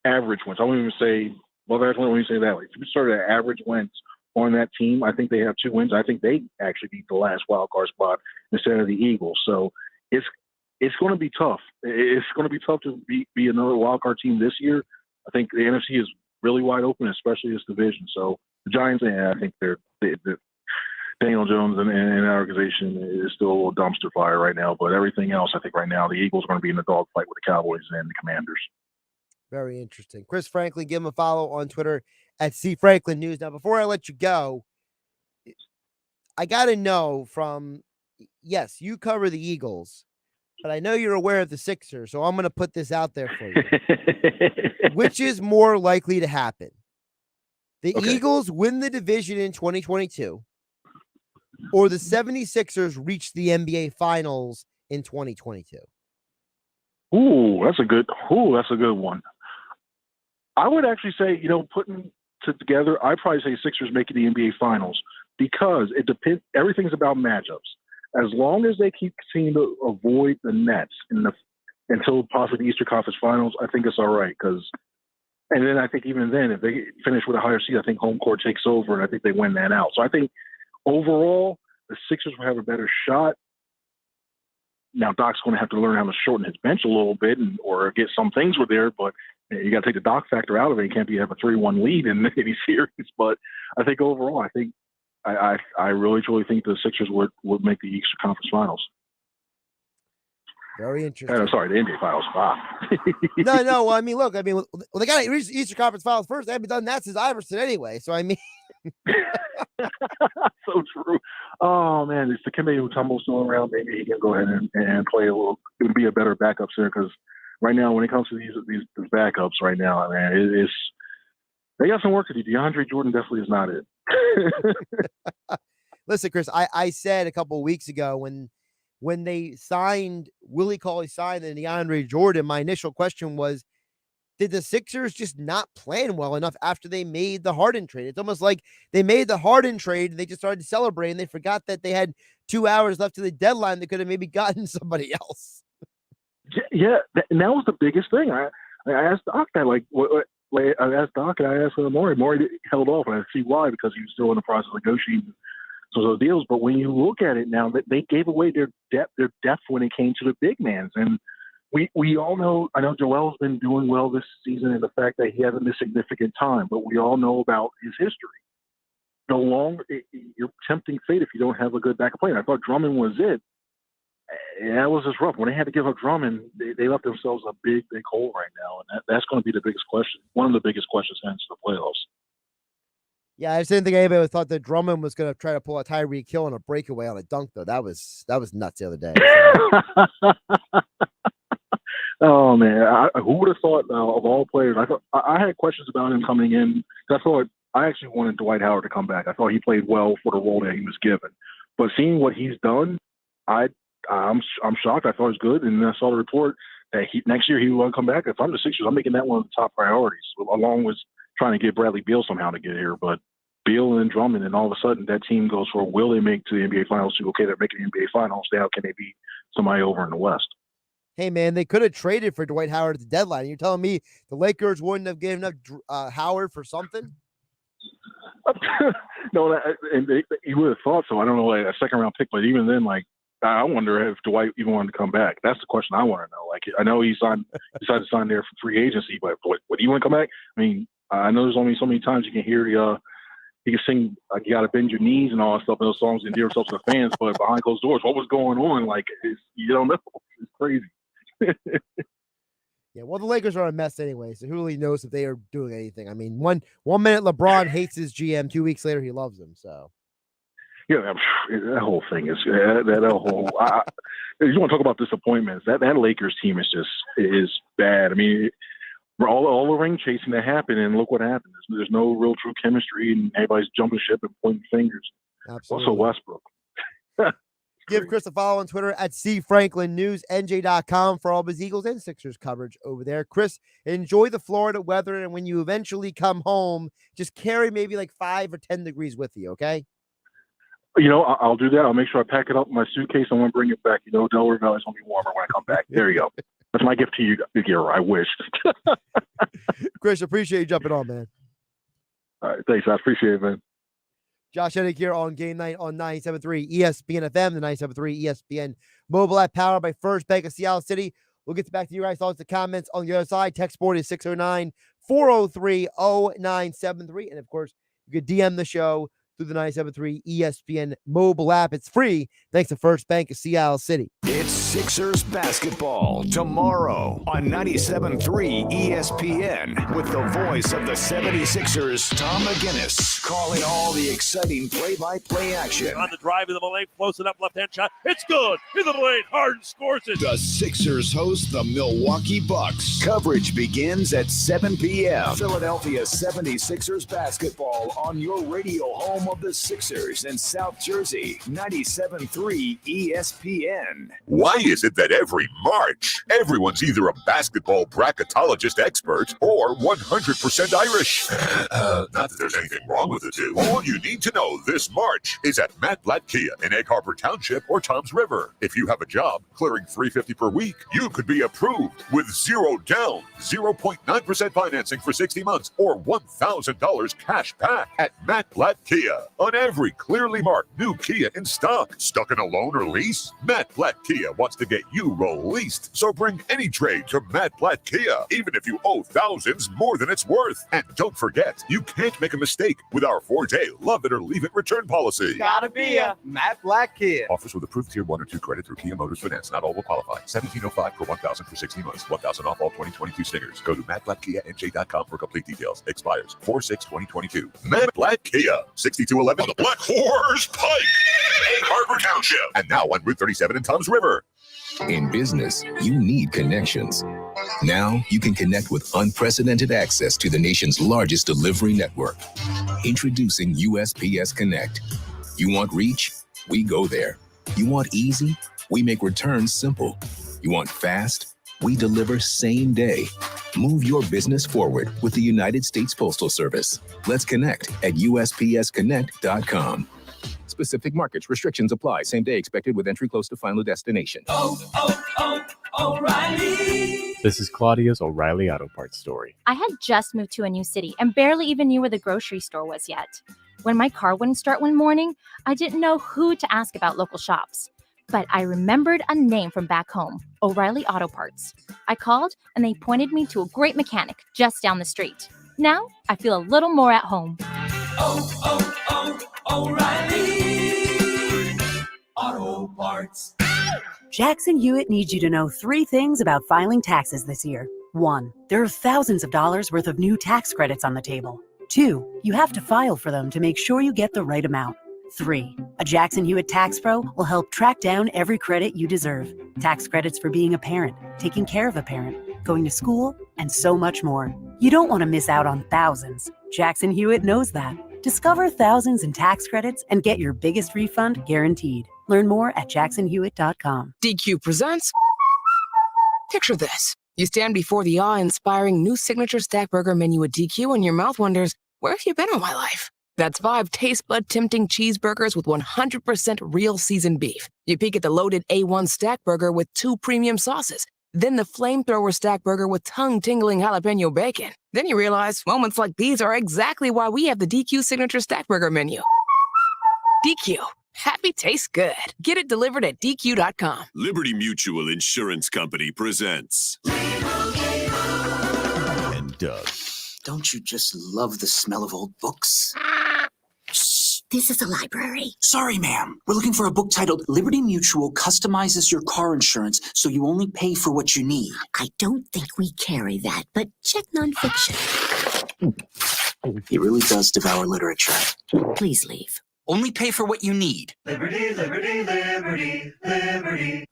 average Wentz, I won't even say above average Wentz when you say that way. If you started an average Wentz on that team, I think they have 2 wins. I think they actually beat the last wild card spot instead of the Eagles. So it's going to be tough. It's going to be tough to be another wild card team this year. I think the NFC is really wide open, especially this division. So the Giants, I think they're Daniel Jones and that organization is still a little dumpster fire right now. But everything else, I think right now the Eagles are going to be in the dogfight with the Cowboys and the Commanders. Very interesting. Chris Franklin, give him a follow on Twitter at C Franklin News. Now, before I let you go, I got to know yes, you cover the Eagles, but I know you're aware of the Sixers, so I'm going to put this out there for you. Which is more likely to happen? The Eagles win the division in 2022, or the 76ers reach the NBA Finals in 2022? That's a good one. I would actually say, putting together, I'd probably say Sixers make it the NBA Finals, because it depends. Everything's about matchups. As long as they keep continuing to avoid the Nets until possibly the Eastern Conference Finals, I think it's all right. And then I think even then, if they finish with a higher seed, I think home court takes over, and I think they win that out. So I think overall, the Sixers will have a better shot. Now, Doc's going to have to learn how to shorten his bench a little bit or get some things with there, but you got to take the Doc factor out of it. You can't have a 3-1 lead in any series. But I think overall, I really, truly think the Sixers would make the Eastern Conference Finals. Very interesting. Sorry, the NBA Finals. Wow. No. Well, they got to reach the Eastern Conference Finals first. They haven't done that since Iverson anyway. So, so true. Oh, man. It's the Dikembe Mutombo still around. Maybe he can go ahead and play a little, it would be a better backup center, because right now, when it comes to these backups right now, man, they got some work to do. DeAndre Jordan definitely is not it. Listen, Chris, I said a couple of weeks ago when they signed Willie Cauley-Stein and DeAndre Jordan, my initial question was, did the Sixers just not plan well enough after they made the Harden trade? It's almost like they made the Harden trade and they just started celebrating. They forgot that they had 2 hours left to the deadline. They could have maybe gotten somebody else. Yeah, and that was the biggest thing. I asked Doc that, like, I asked Doc and I asked Maury. Maury held off, and I see why, because he was still in the process of negotiating some of those deals. But when you look at it now, they gave away their depth when it came to the big mans. And we all know, I know Joel's been doing well this season in the fact that he hasn't missed significant time, but we all know about his history. No longer, you're tempting fate if you don't have a good backup player. I thought Drummond was it. That was just rough. When they had to give up Drummond, they left themselves a big hole right now, and that's going to be the biggest question. One of the biggest questions heading to the playoffs. Yeah, I just didn't think anybody thought that Drummond was going to try to pull a Tyreek Hill on a breakaway on a dunk, though. That was nuts the other day. Oh man, who would have thought of all players? I had questions about him coming in. I actually wanted Dwight Howard to come back. I thought he played well for the role that he was given. But seeing what he's done, I'm shocked. I thought it was good, and I saw the report that next year he will come back. If I'm the Sixers, I'm making that one of the top priorities, along with trying to get Bradley Beal somehow to get here. But Beal and Drummond, and all of a sudden that team goes for, will they make to the NBA Finals? Okay, they're making the NBA Finals. Now can they beat somebody over in the West? Hey, man, they could have traded for Dwight Howard at the deadline. You're telling me the Lakers wouldn't have given up Howard for something? No, you would have thought so. I don't know, like a second-round pick, but even then, I wonder if Dwight even wanted to come back. That's the question I want to know. I know he decided to sign there for free agency, but would he want to come back? I mean, I know there's only so many times you can hear he can sing you got to bend your knees and all that stuff in those songs and endear himself to the fans, but behind closed doors, what was going on? You don't know. It's crazy. Yeah, well, the Lakers are a mess anyway, so who really knows if they are doing anything? I mean, one minute LeBron hates his GM, 2 weeks later he loves him. So, yeah, that whole thing is that whole. You want to talk about disappointments? That Lakers team is bad. I mean, all the ring chasing that happened, and look what happened. There's no real true chemistry, and everybody's jumping ship and pointing fingers. Absolutely. Also, Westbrook. Give Chris a follow on Twitter at CFranklinNewsNJ.com for all of his Eagles and Sixers coverage over there. Chris, enjoy the Florida weather, and when you eventually come home, just carry maybe 5 or 10 degrees with you, okay? I'll do that. I'll make sure I pack it up in my suitcase. I want to bring it back. Delaware Valley's going to be warmer when I come back. There you go. That's my gift to you, Gary. I wish. Chris, appreciate you jumping on, man. All right, thanks. I appreciate it, man. Josh Hennig here on Game Night on 97.3 ESPN FM, the 97.3 ESPN mobile app powered by First Bank of Seattle City. We'll get back to you guys' thoughts and comments on the other side. Text board is 609-403-0973. And, of course, you can DM the show through the 97.3 ESPN mobile app. It's free thanks to First Bank of Seattle City. It's Sixers basketball tomorrow on 97.3 ESPN with the voice of the 76ers, Tom McGinnis, calling all the exciting play-by-play action. On the drive of the lane, close it up, left-hand shot. It's good. Into the lane, Harden scores it. The Sixers host the Milwaukee Bucks. Coverage begins at 7 p.m. Philadelphia 76ers basketball on your radio home of the Sixers in South Jersey, 97.3 ESPN. Why is it that every March, everyone's either a basketball bracketologist expert or 100% Irish? Not that there's anything wrong with the two. All you need to know this March is at Matt Blatt Kia in Egg Harbor Township or Toms River. If you have a job clearing $350 per week, you could be approved with $0 down, 0.9% financing for 60 months, or $1,000 cash back at Matt Blatt Kia on every clearly marked new Kia in stock. Stuck in a loan or lease? Matt Blatt Kia wants to get you released. So bring any trade to Matt Blatt Kia, even if you owe thousands more than it's worth. And don't forget, you can't make a mistake with our 4-day love it or leave it return policy. Gotta be a Matt Blatt Kia. Offers with approved tier 1 or 2 credit through Kia Motors Finance. Not all will qualify. $1,705 for $1,000 for 60 months. $1,000 off all 2022 stickers. Go to mattblattkianj.com for complete details. Expires 4/6/2022. Matt Blatt Kia, 6211 on the Black Horse Pike, Egg Harbor Township, and now on Route 37 in Toms River. In business, you need connections. Now you can connect with unprecedented access to the nation's largest delivery network. Introducing USPS Connect. You want reach? We go there. You want easy? We make returns simple. You want fast? We deliver same day. Move your business forward with the United States Postal Service. Let's connect at USPSConnect.com. Specific markets, restrictions apply. Same day expected with entry close to final destination. O'Reilly. This is Claudia's O'Reilly Auto Parts story. I had just moved to a new city and barely even knew where the grocery store was yet. When my car wouldn't start one morning, I didn't know who to ask about local shops. But I remembered a name from back home, O'Reilly Auto Parts. I called and they pointed me to a great mechanic just down the street. Now I feel a little more at home. O'Reilly Auto Parts. Jackson Hewitt needs you to know 3 things about filing taxes this year. 1, there are thousands of dollars worth of new tax credits on the table. 2, you have to file for them to make sure you get the right amount. 3, a Jackson Hewitt Tax Pro will help track down every credit you deserve. Tax credits for being a parent, taking care of a parent, going to school, and so much more. You don't want to miss out on thousands. Jackson Hewitt knows that. Discover thousands in tax credits and get your biggest refund guaranteed. Learn more at jacksonhewitt.com. DQ presents. Picture this. You stand before the awe-inspiring new signature stack burger menu at DQ and your mouth wonders, where have you been all my life? That's 5 taste bud tempting cheeseburgers with 100% real seasoned beef. You peek at the loaded A1 stack burger with 2 premium sauces. Then the flamethrower stack burger with tongue-tingling jalapeno bacon. Then you realize moments like these are exactly why we have the DQ signature stack burger menu. DQ. Happy tastes good. Get it delivered at DQ.com. Liberty Mutual Insurance Company presents. And Doug. Don't you just love the smell of old books? Shh, this is a library. Sorry, ma'am. We're looking for a book titled Liberty Mutual Customizes Your Car Insurance so you only pay for what you need. I don't think we carry that, but check nonfiction. He really does devour literature. Please leave. Only pay for what you need. Liberty, liberty, liberty, liberty.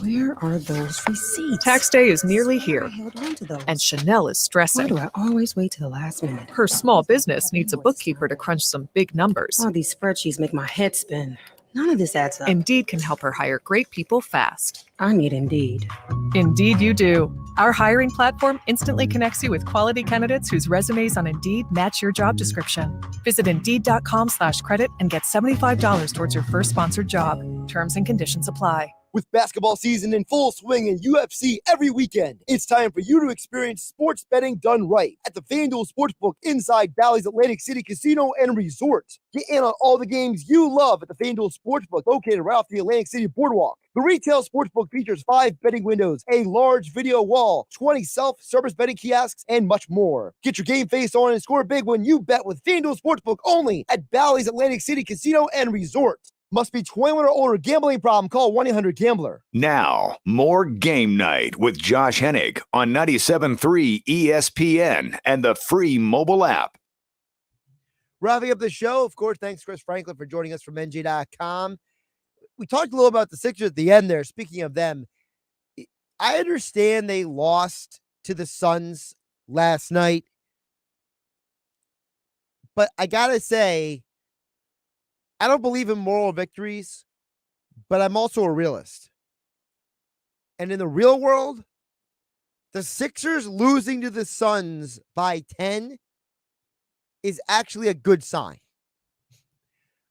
Where are those receipts? Tax day is nearly here, I held on to those. and Chanel is stressing. Why do I always wait to the last minute? Her small business needs a bookkeeper to crunch some big numbers. All these spreadsheets make my head spin. None of this adds up. Indeed can help her hire great people fast. I need Indeed. Indeed you do. Our hiring platform instantly connects you with quality candidates whose resumes on Indeed match your job description. Visit Indeed.com/credit and get $75 towards your first sponsored job. Terms and conditions apply. With basketball season in full swing and UFC every weekend, it's time for you to experience sports betting done right at the FanDuel Sportsbook inside Bally's Atlantic City Casino and Resort. Get in on all the games you love at the FanDuel Sportsbook, located right off the Atlantic City Boardwalk. The retail sportsbook features 5 betting windows, a large video wall, 20 self-service betting kiosks, and much more. Get your game face on and score big when you bet with FanDuel Sportsbook only at Bally's Atlantic City Casino and Resort. Must be 21 or older. Gambling problem? Call 1-800-GAMBLER. Now, more Game Night with Josh Hennig on 97.3 ESPN and the free mobile app. Wrapping up the show, of course, thanks Chris Franklin for joining us from NJ.com. We talked a little about the Sixers at the end there. Speaking of them, I understand they lost to the Suns last night, but I got to say, I don't believe in moral victories, but I'm also a realist. And in the real world, the Sixers losing to the Suns by 10 is actually a good sign.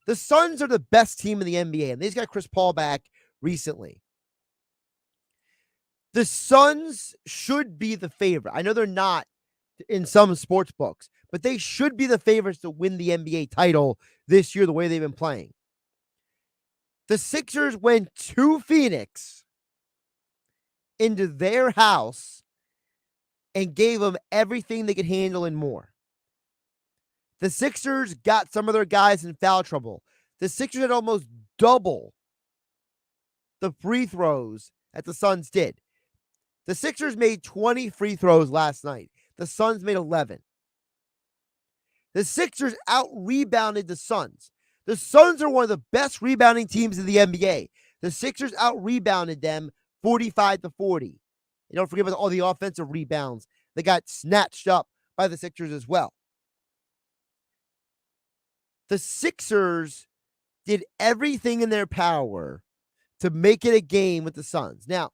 The Suns are the best team in the NBA, and they just got Chris Paul back recently. The Suns should be the favorite. I know they're not in some sports books, but they should be the favorites to win the NBA title this year the way they've been playing. The Sixers went to Phoenix into their house and gave them everything they could handle and more. The Sixers got some of their guys in foul trouble. The Sixers had almost double the free throws that the Suns did. The Sixers made 20 free throws last night. The Suns made 11. The Sixers out-rebounded the Suns. The Suns are one of the best rebounding teams in the NBA. The Sixers out-rebounded them 45-40. And don't forget about all the offensive rebounds that got snatched up by the Sixers as well. The Sixers did everything in their power to make it a game with the Suns. Now,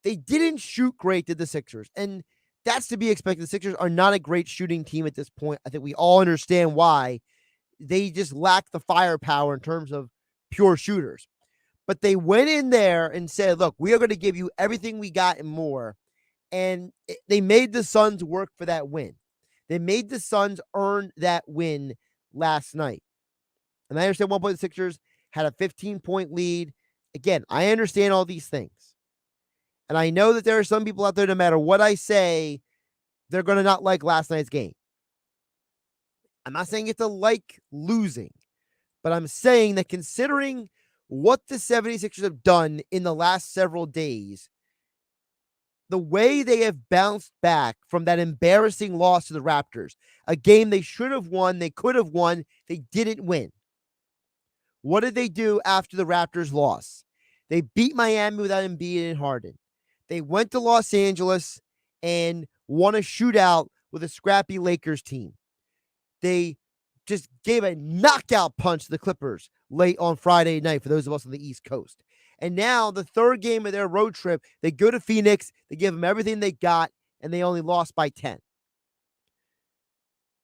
they didn't shoot great, did the Sixers, and that's to be expected. The Sixers are not a great shooting team at this point. I think we all understand why. They just lack the firepower in terms of pure shooters. But they went in there and said, look, we are going to give you everything we got and more. And they made the Suns work for that win. They made the Suns earn that win last night. And I understand 1 point the Sixers had a 15-point lead. Again, I understand all these things. And I know that there are some people out there, no matter what I say, they're going to not like last night's game. I'm not saying you have to like losing, but I'm saying that considering what the 76ers have done in the last several days, the way they have bounced back from that embarrassing loss to the Raptors, a game they should have won, they could have won, they didn't win. What did they do after the Raptors loss? They beat Miami without Embiid and Harden. They went to Los Angeles and won a shootout with a scrappy Lakers team. They just gave a knockout punch to the Clippers late on Friday night for those of us on the East Coast. And now the third game of their road trip, they go to Phoenix, they give them everything they got, and they only lost by 10.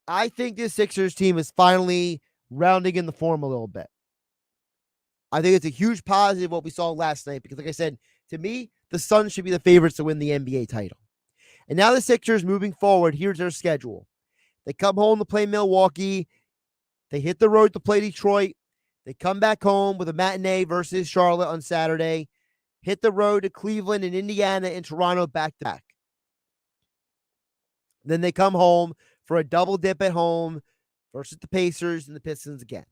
I think this Sixers team is finally rounding in the form a little bit. I think it's a huge positive what we saw last night because, like I said, to me, the Suns should be the favorites to win the NBA title. And now the Sixers moving forward, here's their schedule. They come home to play Milwaukee. They hit the road to play Detroit. They come back home with a matinee versus Charlotte on Saturday. Hit the road to Cleveland and Indiana and Toronto back-to-back. Then they come home for a double dip at home versus the Pacers and the Pistons again.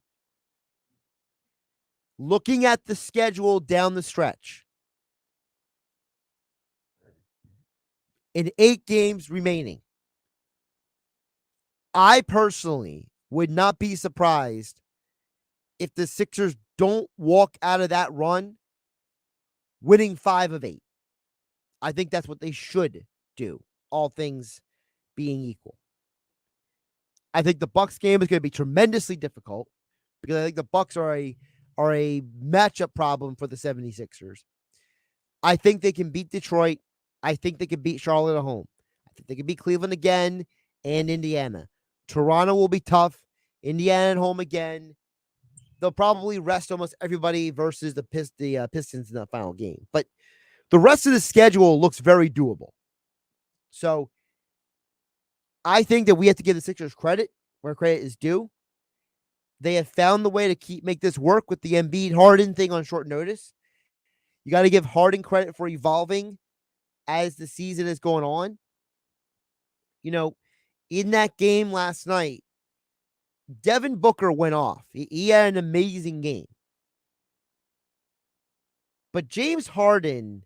Looking at the schedule down the stretch, in 8 games remaining, I personally would not be surprised if the Sixers don't walk out of that run winning 5 of 8. I think that's what they should do, all things being equal. I think the Bucks game is going to be tremendously difficult because I think the Bucks are a matchup problem for the 76ers. I think they can beat Detroit. I think they can beat Charlotte at home. I think they can beat Cleveland again and Indiana. Toronto will be tough. Indiana at home again. They'll probably rest almost everybody versus the Pistons in that final game. But the rest of the schedule looks very doable. So I think that we have to give the Sixers credit where credit is due. They have found the way to make this work with the Embiid Harden thing on short notice. You got to give Harden credit for evolving as the season is going on. You know, in that game last night, Devin Booker went off. He had an amazing game. But James Harden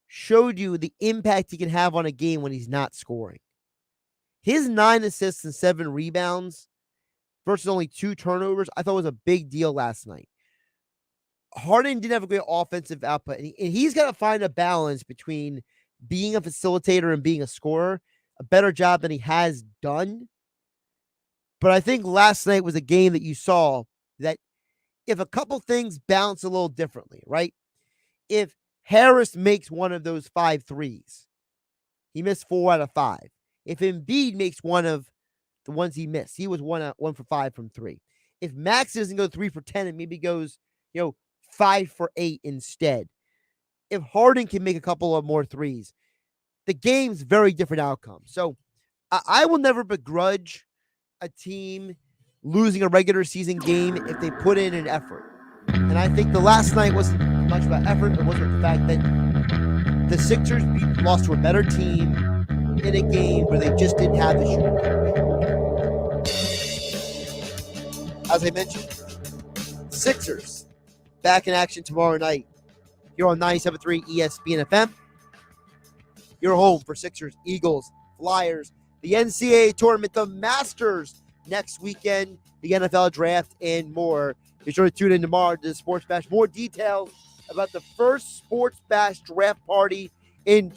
showed you the impact he can have on a game when he's not scoring. His 9 assists and 7 rebounds versus only 2 turnovers, I thought was a big deal last night. Harden didn't have a great offensive output, and he's got to find a balance between being a facilitator and being a scorer, a better job than he has done. But I think last night was a game that you saw that if a couple things bounce a little differently, right? If Harris makes one of those 5 threes, he missed 4 out of 5. If Embiid makes one of the ones he missed, he was 1 for 5 from 3. If Max doesn't go 3 for 10 and maybe goes, 5 for 8 instead. If Harden can make a couple of more threes, the game's very different outcome. So I will never begrudge a team losing a regular season game if they put in an effort. And I think the last night wasn't much about effort, but wasn't the fact that the Sixers lost to a better team in a game where they just didn't have the shooting. As I mentioned, Sixers back in action tomorrow night here on 97.3 ESPN FM. Your home for Sixers, Eagles, Flyers, the NCAA tournament, the Masters next weekend, the NFL draft, and more. Be sure to tune in tomorrow to the Sports Bash. More details about the first Sports Bash draft party in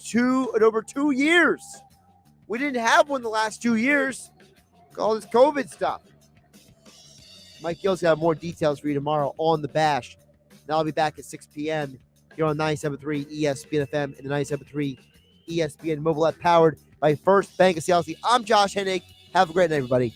over 2 years. We didn't have one the last 2 years. All this COVID stuff. Mike Gill's got more details for you tomorrow on the Bash. Now I'll be back at 6 p.m. here on 97.3 ESPN FM and the 97.3 ESPN mobile app powered by First Bank of Seattle. I'm Josh Hennig. Have a great night, everybody.